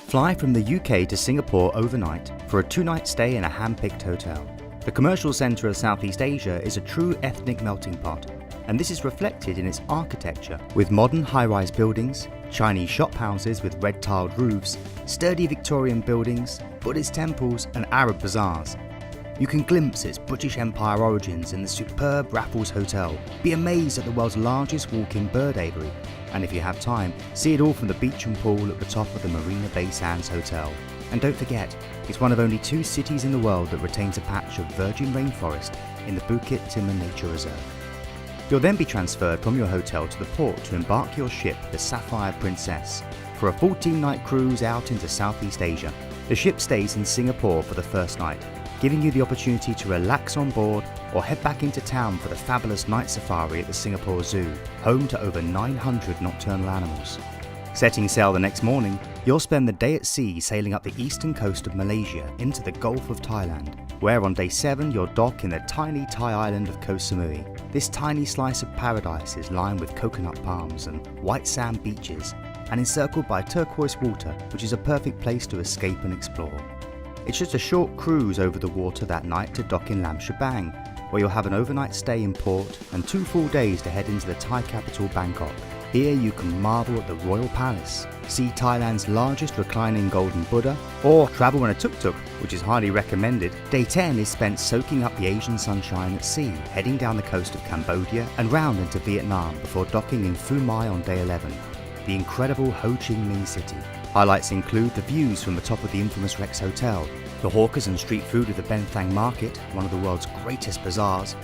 Fly from the UK to Singapore overnight for a 2-night stay in a hand-picked hotel. The commercial centre of Southeast Asia is a true ethnic melting pot, and this is reflected in its architecture, with modern high-rise buildings, Chinese shophouses with red-tiled roofs, sturdy Victorian buildings, Buddhist temples and Arab bazaars. You can glimpse its British Empire origins in the superb Raffles Hotel, be amazed at the world's largest walk-in bird aviary, and if you have time, see it all from the beach and pool at the top of the Marina Bay Sands Hotel. And don't forget, it's one of only 2 cities in the world that retains a patch of virgin rainforest in the Bukit Timah Nature Reserve. You'll then be transferred from your hotel to the port to embark your ship, the Sapphire Princess, for a 14-night cruise out into Southeast Asia. The ship stays in Singapore for the first night, giving you the opportunity to relax on board or head back into town for the fabulous night safari at the Singapore Zoo, home to over 900 nocturnal animals. Setting sail the next morning, you'll spend the day at sea sailing up the eastern coast of Malaysia into the Gulf of Thailand, where on day 7 you'll dock in the tiny Thai island of Ko Samui. This tiny slice of paradise is lined with coconut palms and white sand beaches, and encircled by turquoise water, which is a perfect place to escape and explore. It's just a short cruise over the water that night to dock in Lam Shabang, where you'll have an overnight stay in port and 2 full days to head into the Thai capital Bangkok. Here you can marvel at the Royal Palace, see Thailand's largest reclining golden Buddha, or travel in a tuk-tuk, which is highly recommended. Day 10 is spent soaking up the Asian sunshine at sea, heading down the coast of Cambodia and round into Vietnam before docking in Phu Mai on day 11, the incredible Ho Chi Minh City. Highlights include the views from the top of the infamous Rex Hotel, the hawkers and street food of the Ben Thang Market, one of the world's greatest bazaars,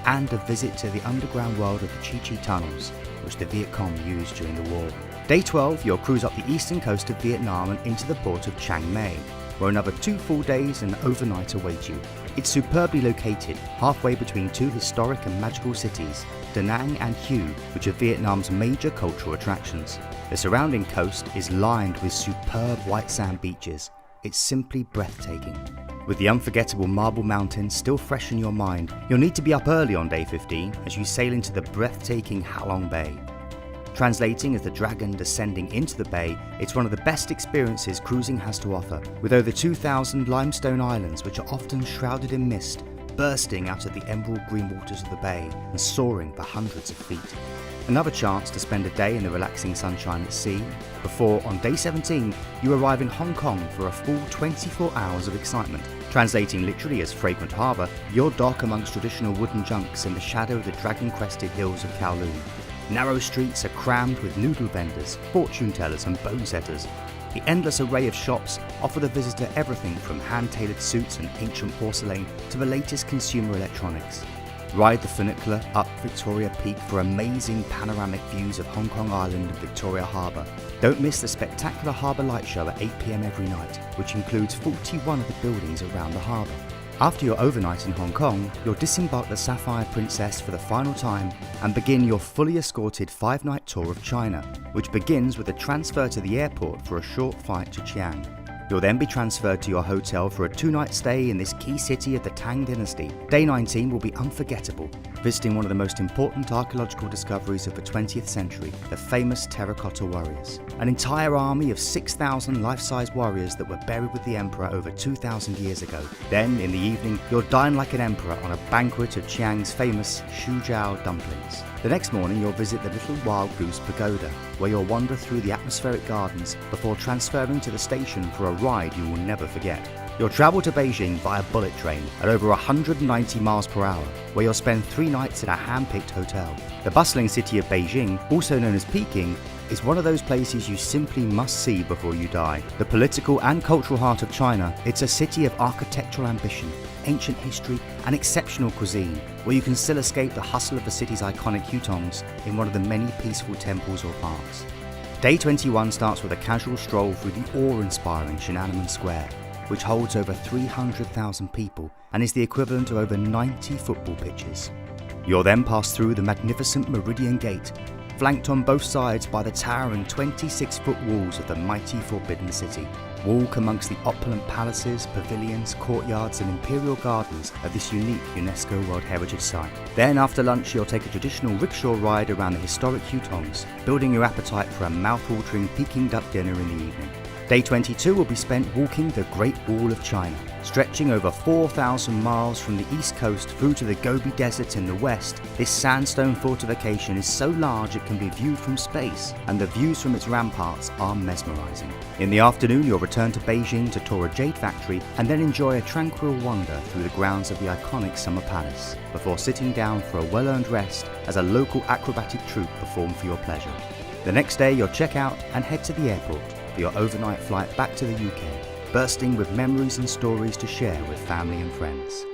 and a visit to the underground world of the Chi Chi tunnels, which the Viet Cong used during the war. Day 12, you'll cruise up the eastern coast of Vietnam and into the port of Chiang Mai, where another 2 full days and overnight await you. It's superbly located, halfway between 2 historic and magical cities, Da Nang and Hue, which are Vietnam's major cultural attractions. The surrounding coast is lined with superb white sand beaches. It's simply breathtaking. With the unforgettable Marble Mountains still fresh in your mind, you'll need to be up early on day 15 as you sail into the breathtaking Halong Bay. Translating as the dragon descending into the bay, it's one of the best experiences cruising has to offer, with over 2,000 limestone islands which are often shrouded in mist, bursting out of the emerald green waters of the bay and soaring for hundreds of feet. Another chance to spend a day in the relaxing sunshine at sea, before on day 17 you arrive in Hong Kong for a full 24 hours of excitement. Translating literally as fragrant harbour, you'll dock amongst traditional wooden junks in the shadow of the dragon-crested hills of Kowloon. Narrow streets are crammed with noodle vendors, fortune tellers and bone setters. The endless array of shops offer the visitor everything from hand-tailored suits and ancient porcelain to the latest consumer electronics. Ride the funicular up Victoria Peak for amazing panoramic views of Hong Kong Island and Victoria Harbour. Don't miss the spectacular harbour light show at 8 PM every night, which includes 41 of the buildings around the harbour. After your overnight in Hong Kong, you'll disembark the Sapphire Princess for the final time and begin your fully escorted 5-night tour of China, which begins with a transfer to the airport for a short flight to Xian. You'll then be transferred to your hotel for a 2-night stay in this key city of the Tang Dynasty. Day 19 will be unforgettable, visiting one of the most important archaeological discoveries of the 20th century, the famous Terracotta Warriors. An entire army of 6,000 life-size warriors that were buried with the emperor over 2,000 years ago. Then, in the evening, you'll dine like an emperor on a banquet of Chiang's famous Shujiao dumplings. The next morning, you'll visit the Little Wild Goose Pagoda, where you'll wander through the atmospheric gardens before transferring to the station for a ride you will never forget. You'll travel to Beijing via bullet train at over 190 miles per hour, where you'll spend 3 nights in a hand-picked hotel. The bustling city of Beijing, also known as Peking, is one of those places you simply must see before you die. The political and cultural heart of China, it's a city of architectural ambition, ancient history and exceptional cuisine, where you can still escape the hustle of the city's iconic hutongs in one of the many peaceful temples or parks. Day 21 starts with a casual stroll through the awe-inspiring Tiananmen Square, which holds over 300,000 people and is the equivalent of over 90 football pitches. You'll then pass through the magnificent Meridian Gate, flanked on both sides by the towering 26-foot walls of the mighty Forbidden City. Walk amongst the opulent palaces, pavilions, courtyards and imperial gardens of this unique UNESCO World Heritage Site. Then after lunch you'll take a traditional rickshaw ride around the historic hutongs, building your appetite for a mouth-watering Peking duck dinner in the evening. Day 22 will be spent walking the Great Wall of China. Stretching over 4,000 miles from the east coast through to the Gobi Desert in the west, this sandstone fortification is so large it can be viewed from space, and the views from its ramparts are mesmerizing. In the afternoon, you'll return to Beijing to tour a jade factory and then enjoy a tranquil wander through the grounds of the iconic Summer Palace, before sitting down for a well-earned rest as a local acrobatic troupe perform for your pleasure. The next day, you'll check out and head to the airport for your overnight flight back to the UK, bursting with memories and stories to share with family and friends.